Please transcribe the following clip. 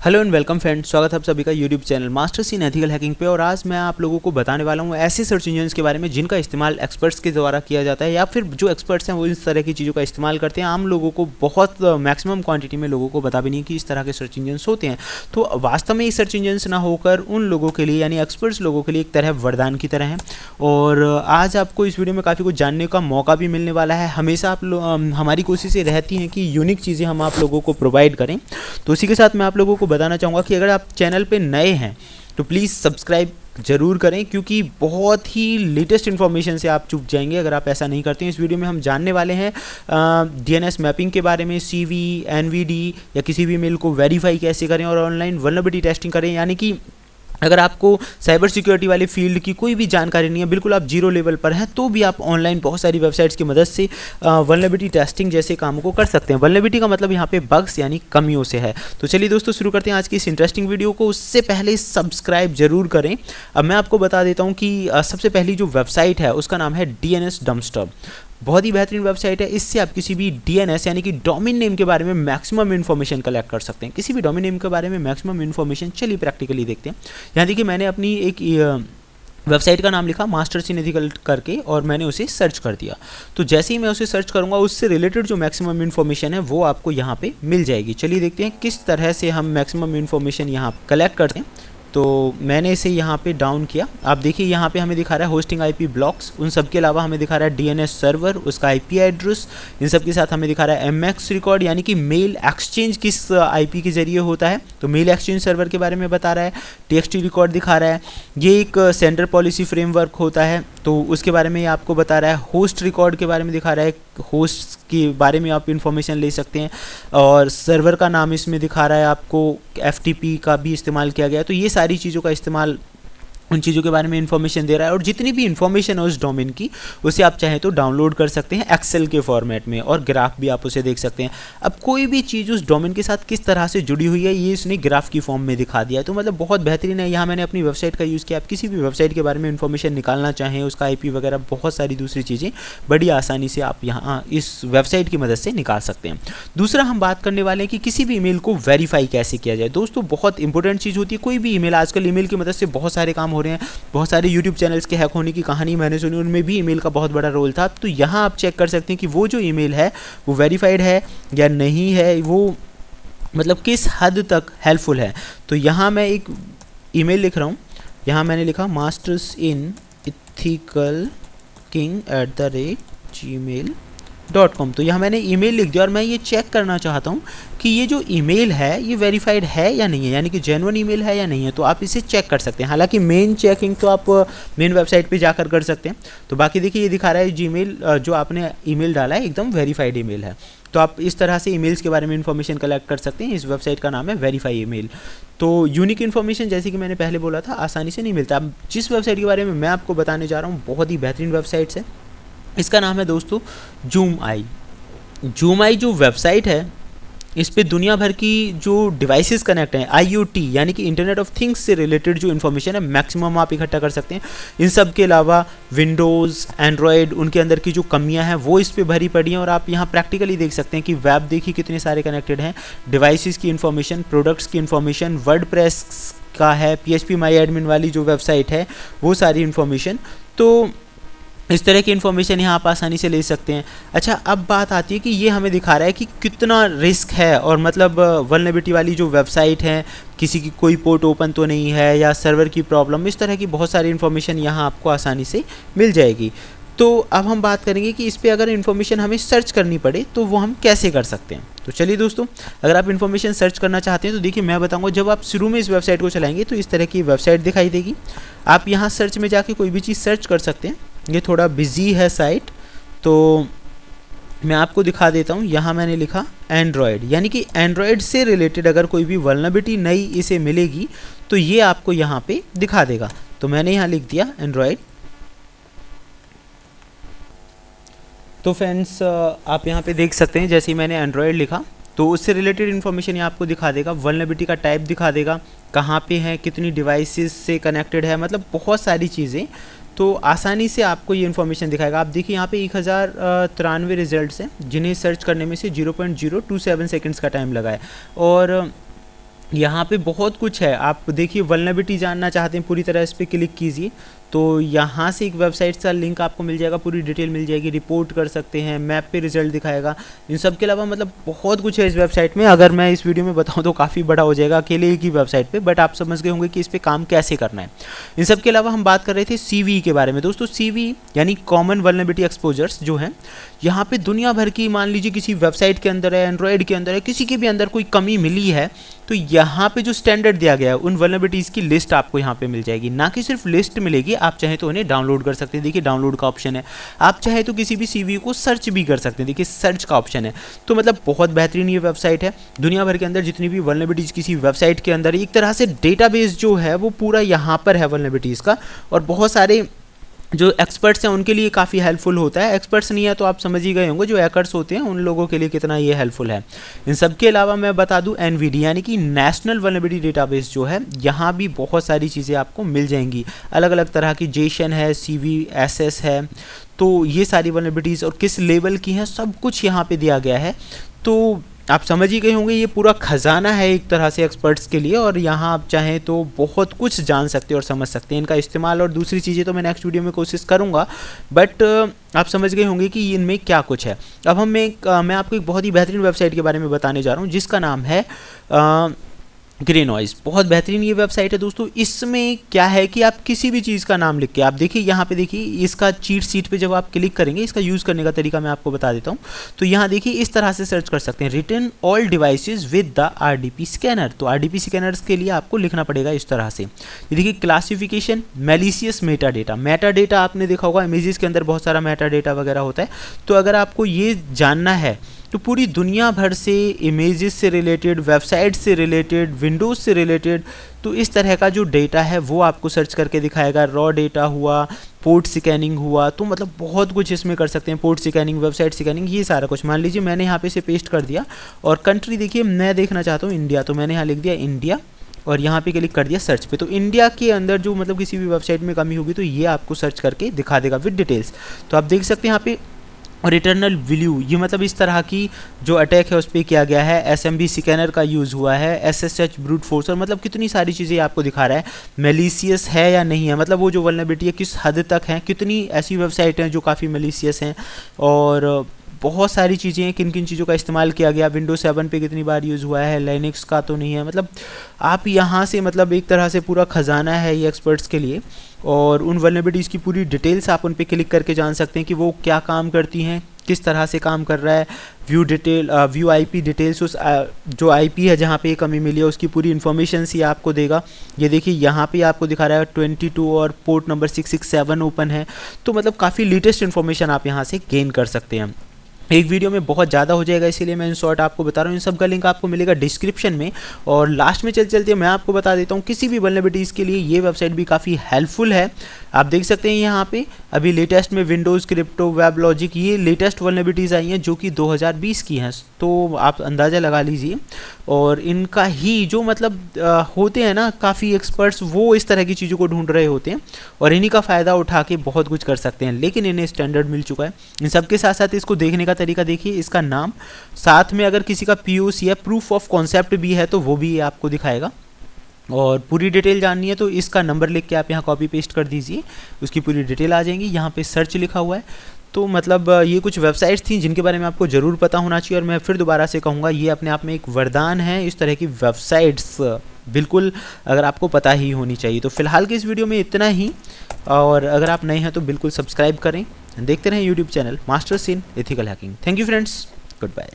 Hello and welcome friends, स्वागत है आप सभी का YouTube channel masters in ethical hacking पे। और आज मैं आप लोगों को बताने वाला हूँ ऐसे सर्च इंजन्स के बारे में जिनका इस्तेमाल एक्सपर्ट्स के द्वारा किया जाता है, या फिर जो एक्सपर्ट्स हैं वो इस तरह की चीज़ों का इस्तेमाल करते हैं। आम लोगों को बहुत मैक्सिमम क्वांटिटी में लोगों को पता भी नहीं कि इस तरह के सर्च इंजन्स होते हैं। तो वास्तव में ये सर्च इंजन्स ना होकर उन लोगों के लिए यानी एक्सपर्ट्स लोगों के लिए एक तरह वरदान की तरह है। और आज आपको इस वीडियो में काफ़ी कुछ जानने का मौका भी मिलने वाला है। हमेशा आप हमारी कोशिश ये रहती है कि यूनिक चीज़ें हम आप लोगों को प्रोवाइड करें। तो इसी के साथ मैं आप लोगों को बताना चाहूँगा कि अगर आप चैनल पे नए हैं तो प्लीज़ सब्सक्राइब ज़रूर करें, क्योंकि बहुत ही लेटेस्ट इन्फॉर्मेशन से आप चूक जाएंगे अगर आप ऐसा नहीं करते हैं। इस वीडियो में हम जानने वाले हैं डीएनएस मैपिंग के बारे में, सीवी, एनवीडी या किसी भी मेल को वेरीफाई कैसे करें और ऑनलाइन वल्नरेबिलिटी टेस्टिंग करें। यानी कि अगर आपको साइबर सिक्योरिटी वाले फील्ड की कोई भी जानकारी नहीं है, बिल्कुल आप जीरो लेवल पर हैं, तो भी आप ऑनलाइन बहुत सारी वेबसाइट्स की मदद से वल्नरेबिलिटी टेस्टिंग जैसे कामों को कर सकते हैं। वल्नरेबिलिटी का मतलब यहाँ पे बग्स यानी कमियों से है। तो चलिए दोस्तों शुरू करते हैं आज की इस इंटरेस्टिंग वीडियो को। उससे पहले सब्सक्राइब जरूर करें। अब मैं आपको बता देता हूँ कि सबसे पहली जो वेबसाइट है उसका नाम है डीएनएस डंपस्टर। बहुत ही बेहतरीन वेबसाइट है। इससे आप किसी भी डीएनएस यानी कि डोमेन नेम के बारे में मैक्सिमम इन्फॉर्मेशन कलेक्ट कर सकते हैं। किसी भी डोमेन नेम के बारे में मैक्सिमम इन्फॉर्मेशन, चलिए प्रैक्टिकली देखते हैं। यहाँ देखिए मैंने अपनी एक वेबसाइट का नाम लिखा मास्टर्स इन एथिकल करके और मैंने उसे सर्च कर दिया। तो जैसे ही मैं उसे सर्च करूँगा उससे रिलेटेड जो मैक्सिमम इन्फॉर्मेशन है वो आपको यहाँ पे मिल जाएगी। चलिए देखते हैं किस तरह से हम मैक्सिमम इन्फॉर्मेशन यहाँ कलेक्ट करते हैं। तो मैंने इसे यहाँ पे डाउन किया। आप देखिए यहाँ पे हमें दिखा रहा है होस्टिंग आईपी ब्लॉक्स, उन सब के अलावा हमें दिखा रहा है डीएनएस सर्वर, उसका आईपी एड्रेस, इन सब के साथ हमें दिखा रहा है एमएक्स रिकॉर्ड यानी कि मेल एक्सचेंज किस आईपी के जरिए होता है, तो मेल एक्सचेंज सर्वर के बारे में बता रहा है। टीएक्सटी रिकॉर्ड दिखा रहा है, ये एक सेंटर पॉलिसी फ्रेमवर्क होता है तो उसके बारे में आपको बता रहा है। होस्ट रिकॉर्ड के बारे में दिखा रहा है, होस्ट के बारे में आप इन्फॉर्मेशन ले सकते हैं। और सर्वर का नाम इसमें दिखा रहा है आपको, एफटीपी का भी इस्तेमाल किया गया है। तो ये सारी चीज़ों का इस्तेमाल, उन चीज़ों के बारे में इन्फॉर्मेशन दे रहा है। और जितनी भी इन्फॉर्मेशन है उस डोमेन की उसे आप चाहें तो डाउनलोड कर सकते हैं एक्सेल के फॉर्मेट में, और ग्राफ भी आप उसे देख सकते हैं। अब कोई भी चीज़ उस डोमेन के साथ किस तरह से जुड़ी हुई है ये इसने ग्राफ की फॉर्म में दिखा दिया है। तो मतलब बहुत बेहतरीन है। यहाँ मैंने अपनी वेबसाइट का यूज़ किया। आप किसी भी वेबसाइट के बारे में इन्फॉर्मेशन निकालना चाहें, उसका आईपी वगैरह बहुत सारी दूसरी चीज़ें बड़ी आसानी से आप यहाँ इस वेबसाइट की मदद से निकाल सकते हैं। दूसरा हम बात करने वाले हैं कि किसी भी ईमेल को वेरीफाई कैसे किया जाए। दोस्तों बहुत इंपॉर्टेंट चीज़ होती है कोई भी ईमेल। आजकल ईमेल की मदद से बहुत सारे काम हो रहे हैं। बहुत सारे यूट्यूब चैनल्स के हैक होने की कहानी मैंने सुनी, उनमें भी ईमेल का बहुत बड़ा रोल था। तो यहाँ आप चेक कर सकते हैं कि वो जो ईमेल है वो वेरीफाइड है या नहीं है, वो मतलब किस हद तक हेल्पफुल है। तो यहाँ मैं एक ईमेल लिख रहा हूँ। यहाँ मैंने लिखा मास्टर्स इन एथिकल king@gmail.com। तो यहाँ मैंने ईमेल लिख दिया और मैं ये चेक करना चाहता हूँ कि ये जो ईमेल है ये वेरीफाइड है या नहीं है, यानी कि जेन्युइन ईमेल है या नहीं है। तो आप इसे चेक कर सकते हैं। हालांकि मेन चेकिंग तो आप मेन वेबसाइट पे जाकर कर सकते हैं। तो बाकी देखिए ये दिखा रहा है जीमेल जो आपने ईमेल डाला है एकदम वेरीफाइड ईमेल है। तो आप इस तरह से ईमेल्स के बारे में इन्फॉर्मेशन कलेक्ट कर सकते हैं। इस वेबसाइट का नाम है वेरीफाई ईमेल। तो यूनिक इन्फॉर्मेशन जैसे कि मैंने पहले बोला था आसानी से नहीं मिलता। अब जिस वेबसाइट के बारे में मैं आपको बताने जा रहा हूँ बहुत ही बेहतरीन वेबसाइट्स है। इसका नाम है दोस्तों जूम आई। जूम आई जो वेबसाइट है इस पे दुनिया भर की जो डिवाइसेस कनेक्ट हैं, IoT यानी कि इंटरनेट ऑफ थिंग्स से रिलेटेड जो इन्फॉर्मेशन है मैक्सिमम आप इकट्ठा कर सकते हैं। इन सब के अलावा विंडोज़, एंड्रॉयड, उनके अंदर की जो कमियां हैं वो इस पे भरी पड़ी हैं। और आप यहाँ प्रैक्टिकली देख सकते हैं कि वेब देखिए कितने सारे कनेक्टेड हैं, डिवाइसेस की इन्फॉर्मेशन, प्रोडक्ट्स की इन्फॉर्मेशन, वर्डप्रेस का है, PHP माई एडमिन वाली जो वेबसाइट है वो सारी इन्फॉर्मेशन। तो इस तरह की इन्फॉर्मेशन यहाँ आप आसानी से ले सकते हैं। अच्छा अब बात आती है कि ये हमें दिखा रहा है कि कितना रिस्क है, और मतलब वल्नरेबिलिटी वाली जो वेबसाइट है किसी की कोई पोर्ट ओपन तो नहीं है या सर्वर की प्रॉब्लम, इस तरह की बहुत सारी इन्फॉर्मेशन यहाँ आपको आसानी से मिल जाएगी। तो अब हम बात करेंगे कि इस पर अगर इन्फॉर्मेशन हमें सर्च करनी पड़े तो वो हम कैसे कर सकते हैं। तो चलिए दोस्तों अगर आप इन्फॉर्मेशन सर्च करना चाहते हैं तो देखिए मैं बताऊंगा, जब आप शुरू में इस वेबसाइट को चलाएंगे तो इस तरह की वेबसाइट दिखाई देगी। आप यहाँ सर्च में जाके कोई भी चीज़ सर्च कर सकते हैं। ये थोड़ा बिजी है साइट तो मैं आपको दिखा देता हूँ। यहाँ मैंने लिखा एंड्रॉयड, यानी कि एंड्रॉयड से रिलेटेड अगर कोई भी वल्नरेबिलिटी नई इसे मिलेगी तो ये आपको यहाँ पे दिखा देगा। तो मैंने यहाँ लिख दिया एंड्रॉयड। तो फ्रेंड्स आप यहाँ पे देख सकते हैं जैसे ही मैंने एंड्रॉयड लिखा तो उससे रिलेटेड इन्फॉर्मेशन ये आपको दिखा देगा। वल्नरेबिलिटी का टाइप दिखा देगा, कहाँ पे है, कितनी डिवाइसेस से कनेक्टेड है, मतलब बहुत सारी चीज़ें। तो आसानी से आपको ये इन्फॉर्मेशन दिखाएगा। आप देखिए यहाँ पे 1093 रिजल्ट्स हैं जिन्हें सर्च करने में से 0.027 सेकंड्स का टाइम लगा है। और यहाँ पे बहुत कुछ है। आप देखिए वल्नरेबिलिटी जानना चाहते हैं पूरी तरह, इस पर क्लिक कीजिए तो यहाँ से एक वेबसाइट का लिंक आपको मिल जाएगा, पूरी डिटेल मिल जाएगी, रिपोर्ट कर सकते हैं, मैप पे रिजल्ट दिखाएगा। इन सब के अलावा मतलब बहुत कुछ है इस वेबसाइट में। अगर मैं इस वीडियो में बताऊँ तो काफ़ी बड़ा हो जाएगा अकेले एक ही वेबसाइट पे, बट आप समझ गए होंगे कि इस पर काम कैसे करना है। इन सब के अलावा हम बात कर रहे थे CVE के बारे में। दोस्तों CVE यानी कॉमन वल्नरेबिलिटी एक्सपोजर्स जो हैं, यहाँ पे दुनिया भर की, मान लीजिए किसी वेबसाइट के अंदर है, एंड्रॉयड के अंदर है, किसी के भी अंदर कोई कमी मिली है, तो यहाँ पे जो स्टैंडर्ड दिया गया है उन वल्नरेबिलिटीज़ की लिस्ट आपको यहाँ पे मिल जाएगी। ना कि सिर्फ लिस्ट मिलेगी, आप चाहे तो उन्हें डाउनलोड कर सकते हैं। देखिए डाउनलोड का ऑप्शन है। आप चाहे तो किसी भी CVE को सर्च भी कर सकते हैं, देखिए सर्च का ऑप्शन है। तो मतलब बहुत बेहतरीन ये वेबसाइट है। दुनिया भर के अंदर जितनी भी वल्नरेबिलिटीज़ किसी वेबसाइट के अंदर, एक तरह से डेटाबेस जो है वो पूरा यहाँ पर है वल्नरेबिलिटीज़ का, और बहुत सारे जो एक्सपर्ट्स हैं उनके लिए काफ़ी हेल्पफुल होता है। एक्सपर्ट्स नहीं है तो आप समझ ही गए होंगे, जो हैकर्स होते हैं उन लोगों के लिए कितना ये हेल्पफुल है। इन सब के अलावा मैं बता दूं NVD यानी कि नेशनल वल्नरेबिलिटी डेटाबेस जो है, यहाँ भी बहुत सारी चीज़ें आपको मिल जाएंगी। अलग अलग तरह की जेसन है, CVSS है, तो ये सारी वल्नरेबिलिटीज़ और किस लेवल की हैं सब कुछ यहाँ पर दिया गया है। तो आप समझ ही गए होंगे ये पूरा खजाना है एक तरह से एक्सपर्ट्स के लिए, और यहाँ आप चाहें तो बहुत कुछ जान सकते हैं और समझ सकते हैं। इनका इस्तेमाल और दूसरी चीज़ें तो मैं नेक्स्ट वीडियो में कोशिश करूँगा, बट आप समझ गए होंगे कि इनमें क्या कुछ है। अब मैं आपको एक बहुत ही बेहतरीन वेबसाइट के बारे में बताने जा रहा हूँ जिसका नाम है ग्रे नॉइज़। बहुत बेहतरीन ये वेबसाइट है दोस्तों। इसमें क्या है कि आप किसी भी चीज़ का नाम लिख के, आप देखिए यहाँ पे देखिए इसका चीट शीट पे जब आप क्लिक करेंगे, इसका यूज़ करने का तरीका मैं आपको बता देता हूँ। तो यहाँ देखिए इस तरह से सर्च कर सकते हैं, return all devices with the RDP scanner. तो RDP स्कैनर्स के लिए आपको लिखना पड़ेगा इस तरह से। ये देखिए classification malicious Meta data. Meta data आपने देखा होगा इमेजेस के अंदर बहुत सारा मेटा डेटा वगैरह होता है। तो अगर आपको ये जानना है तो पूरी दुनिया भर से इमेजेस से रिलेटेड, वेबसाइट से रिलेटेड, विंडोज़ से रिलेटेड, तो इस तरह का जो डेटा है वो आपको सर्च करके दिखाएगा। रॉ डेटा हुआ, पोर्ट स्कैनिंग हुआ, तो मतलब बहुत कुछ इसमें कर सकते हैं। पोर्ट स्कैनिंग, वेबसाइट स्कैनिंग, ये सारा कुछ। मान लीजिए मैंने यहाँ पे से पेस्ट कर दिया, और कंट्री देखिए मैं देखना चाहता हूँ इंडिया, तो मैंने यहाँ लिख दिया इंडिया, और यहाँ पे क्लिक कर दिया सर्च पे। तो इंडिया के अंदर जो मतलब किसी भी वेबसाइट में कमी होगी तो ये आपको सर्च करके दिखा देगा विद डिटेल्स। तो आप देख सकते हैं यहाँ पे और इटर्नल व्यू, ये मतलब इस तरह की जो अटैक है उस पर किया गया है। SMB स्कैनर का यूज़ हुआ है, SSH ब्रूट फोर्स, और मतलब कितनी सारी चीज़ें आपको दिखा रहा है। मेलिशियस है या नहीं है, मतलब वो जो वल्नरेबिलिटी है किस हद तक है, कितनी ऐसी वेबसाइट हैं जो काफ़ी मेलिशियस हैं, और बहुत सारी चीज़ें हैं, किन किन चीज़ों का इस्तेमाल किया गया। विंडोज 7 पे कितनी बार यूज़ हुआ है, लाइनक्स का तो नहीं है। मतलब आप यहाँ से मतलब एक तरह से पूरा खजाना है ये एक्सपर्ट्स के लिए, और उन वल्नरेबिलिटीज़ की पूरी डिटेल्स आप उन पे क्लिक करके जान सकते हैं कि वो क्या काम करती हैं, किस तरह से काम कर रहा है। व्यू IP डिटेल्स, उस जो IP है जहाँ पे कमी मिली है उसकी पूरी इन्फॉर्मेशन ही आपको देगा। ये देखिए यहाँ पे आपको दिखा रहा है 22 और पोर्ट नंबर 667 ओपन है। तो मतलब काफ़ी लेटेस्ट इन्फॉर्मेशन आप यहाँ से गेन कर सकते हैं। एक वीडियो में बहुत ज़्यादा हो जाएगा, इसीलिए मैं इन शॉर्ट आपको बता रहा हूँ। इन सब का लिंक आपको मिलेगा डिस्क्रिप्शन में। और लास्ट में चलते मैं आपको बता देता हूँ, किसी भी वल्नरेबिलिटीज़ के लिए ये वेबसाइट भी काफ़ी हेल्पफुल है। आप देख सकते हैं यहाँ पे अभी लेटेस्ट में विंडोज़ क्रिप्टो, वेब लॉजिक, ये लेटेस्ट वल्नरेबिलिटीज़ आई हैं जो कि 2020 की हैं। तो आप अंदाज़ा लगा लीजिए। और इनका ही जो मतलब होते हैं ना काफ़ी एक्सपर्ट्स, वो इस तरह की चीज़ों को ढूंढ रहे होते हैं और इन्हीं का फ़ायदा उठा के बहुत कुछ कर सकते हैं। लेकिन इन्हें स्टैंडर्ड मिल चुका है। इन सब के साथ साथ इसको देखने का तरीका देखिए, इसका नाम, साथ में अगर किसी का POC या प्रूफ ऑफ कॉन्सेप्ट भी है तो वो भी आपको दिखाएगा। और पूरी डिटेल जाननी है तो इसका नंबर लिख के आप यहाँ कॉपी पेस्ट कर दीजिए, उसकी पूरी डिटेल आ जाएंगी। यहाँ पे सर्च लिखा हुआ है। तो मतलब ये कुछ वेबसाइट्स थी जिनके बारे में आपको ज़रूर पता होना चाहिए। और मैं फिर दोबारा से कहूँगा, ये अपने आप में एक वरदान है। इस तरह की वेबसाइट्स बिल्कुल अगर आपको पता ही होनी चाहिए। तो फिलहाल के इस वीडियो में इतना ही, और अगर आप नए हैं तो बिल्कुल सब्सक्राइब करें। देखते रहें YouTube channel masters in ethical hacking. Thank you friends, good bye.